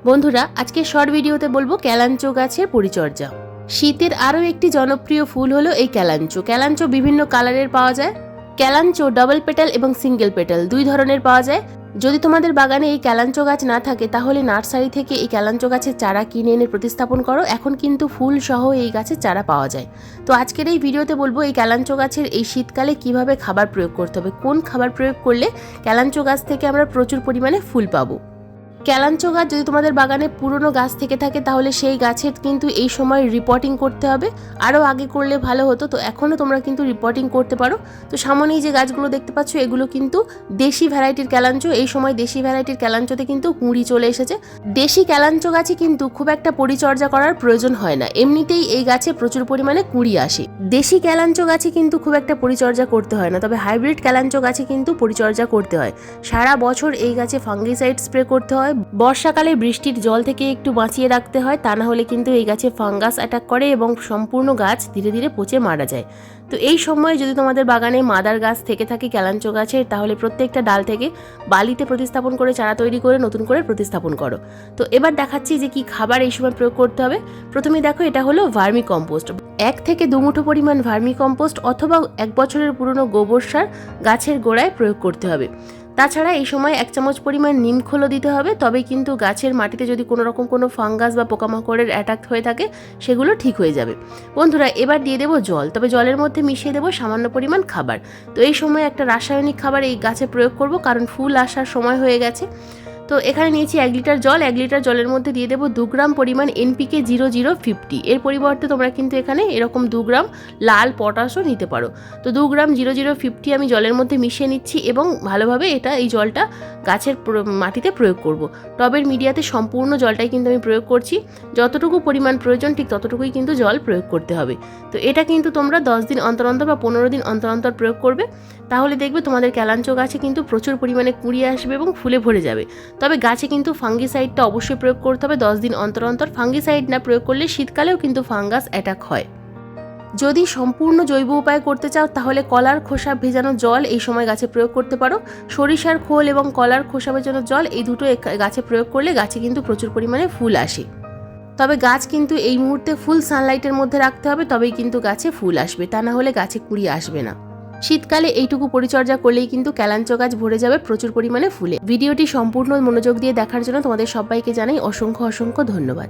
বন্ধুরা, আজকে শর্ট ভিডিওতে বলবো ক্যালাঞ্চো গাছের পরিচর্যা। শীতের আরও একটি জনপ্রিয় ফুল হলো এই ক্যালাঞ্চো। ক্যালাঞ্চো বিভিন্ন কালারের পাওয়া যায়। ক্যালাঞ্চো ডাবল পেটাল এবং সিঙ্গেল পেটাল দুই ধরনের পাওয়া যায়। যদি তোমাদের বাগানে এই ক্যালাঞ্চো গাছ না থাকে তাহলে নার্সারি থেকে এই ক্যালাঞ্চো গাছের চারা কিনে এনে প্রতিস্থাপন করো। এখন কিন্তু ফুল সহ এই গাছের চারা পাওয়া যায়। তো আজকের এই ভিডিওতে বলবো এই ক্যালাঞ্চো গাছের এই শীতকালে কিভাবে খাবার প্রয়োগ করতে হবে, কোন খাবার প্রয়োগ করলে ক্যালাঞ্চো গাছ থেকে আমরা প্রচুর পরিমাণে ফুল পাবো। ক্যালাঞ্চো গাছ যদি তোমাদের বাগানে পুরনো গাছ থেকে থাকে তাহলে সেই গাছের কিন্তু এই সময় রিপোর্টিং করতে হবে। আরও আগে করলে ভালো হতো, তো এখনও তোমরা কিন্তু রিপোর্টিং করতে পারো। তো সামনেই যে গাছগুলো দেখতে পাচ্ছ এগুলো কিন্তু দেশি ভ্যারাইটির ক্যালাঞ্চো। এই সময় দেশি ভ্যারাইটির ক্যালাঞ্চোতে কিন্তু কুঁড়ি চলে এসেছে। দেশি ক্যালাঞ্চো গাছে কিন্তু খুব একটা পরিচর্যা করার প্রয়োজন হয় না, এমনিতেই এই গাছে প্রচুর পরিমাণে কুঁড়ি আসে। দেশি ক্যালাঞ্চো গাছে কিন্তু খুব একটা পরিচর্যা করতে হয় না, তবে হাইব্রিড ক্যালাঞ্চো গাছে কিন্তু পরিচর্যা করতে হয়। সারা বছর এই গাছে ফাঙ্গিসাইড স্প্রে করতে হয়। বর্ষাকালে বৃষ্টির জল থেকে একটু বাঁচিয়ে রাখতে হয়, তা না হলে কিন্তু এই গাছে ফাঙ্গাস অ্যাটাক করে এবং সম্পূর্ণ গাছ ধীরে ধীরে পচে মারা যায়। তো এই সময় যদি তোমাদের বাগানে মাদার গাছ থেকে থাকে ক্যালাঞ্চো গাছের, তাহলে প্রত্যেকটা ডাল থেকে বালিতে প্রতিস্থাপন করে চারা তৈরি করে নতুন করে প্রতিস্থাপন করো। তো এবার দেখাচ্ছি যে কি খাবার এই সময় প্রয়োগ করতে হবে। প্রথমে দেখো, এটা হলো ভার্মি কম্পোস্ট। 1 থেকে 2 মুঠো পরিমাণ ভার্মি কম্পোস্ট অথবা 1 বছরের পুরনো গোবর সার গাছের গোড়ায় প্রয়োগ করতে হবে। তাছাড়া এই সময় 1 চামচ পরিমাণ নিম খোলও দিতে হবে, তবে কিন্তু গাছের মাটিতে যদি কোনো রকম কোনো ফাঙ্গাস বা পোকামাকড়ের অ্যাটাক হয়ে থাকে সেগুলো ঠিক হয়ে যাবে। বন্ধুরা, এবার দিয়ে দেবো জল, তবে জলের মধ্যে মিশিয়ে দেবো সামান্য পরিমাণ খাবার। তো এই সময় একটা রাসায়নিক খাবার এই গাছে প্রয়োগ করব, কারণ ফুল আসার সময় হয়ে গেছে। তো এখানে নিয়েছি 1 লিটার জল। 1 লিটার জলের মধ্যে দিয়ে দেবো 2 গ্রাম পরিমাণ NPK 0050। এর পরিবর্তে তোমরা কিন্তু এখানে এরকম 2 গ্রাম লাল পটাশও নিতে পারো। তো 2 গ্রাম 0050 আমি জলের মধ্যে মিশিয়ে নিচ্ছি এবং ভালোভাবে এই জলটা গাছের মাটিতে প্রয়োগ করব। টবের মিডিয়াতে সম্পূর্ণ জলটাই কিন্তু আমি প্রয়োগ করছি। যতটুকু পরিমাণ প্রয়োজন ঠিক ততটুকুই কিন্তু জল প্রয়োগ করতে হবে। তো এটা কিন্তু তোমরা 10 দিন অন্তর অন্তর বা 15 দিন অন্তর অন্তর প্রয়োগ করবে, তাহলে দেখবে তোমাদের ক্যালাঞ্চো গাছে কিন্তু প্রচুর পরিমাণে কুঁড়ি আসবে এবং ফুলে ভরে যাবে। তবে গাছে কিন্তু ফাঙ্গিসাইডটা অবশ্যই প্রয়োগ করতে হবে 10 দিন অন্তর অন্তর। ফাঙ্গিসাইড না প্রয়োগ করলে শীতকালেও কিন্তু ফাঙ্গাস অ্যাটাক হয়। যদি সম্পূর্ণ জৈব উপায় করতে চাও তাহলে কলার খোসা ভেজানো জল এই সময় গাছে প্রয়োগ করতে পারো। সরিষার খোল এবং কলার খোসা ভেজানো জল এই দুটো গাছে প্রয়োগ করলে গাছে কিন্তু প্রচুর পরিমাণে ফুল আসে। তবে গাছ কিন্তু এই মুহূর্তে ফুল সানলাইটের মধ্যে রাখতে হবে, তবেই কিন্তু গাছে ফুল আসবে, তা না হলে গাছে কুঁড়ি আসবে না। শীতকালে এইটুকু পরিচর্যা করলেই কিন্তু ক্যালাঞ্চো গাছ ভরে যাবে প্রচুর পরিমাণে ফুলে। ভিডিওটি সম্পূর্ণ মনোযোগ দিয়ে দেখার জন্য তোমাদের সবাইকে জানাই অসংখ্য অসংখ্য ধন্যবাদ।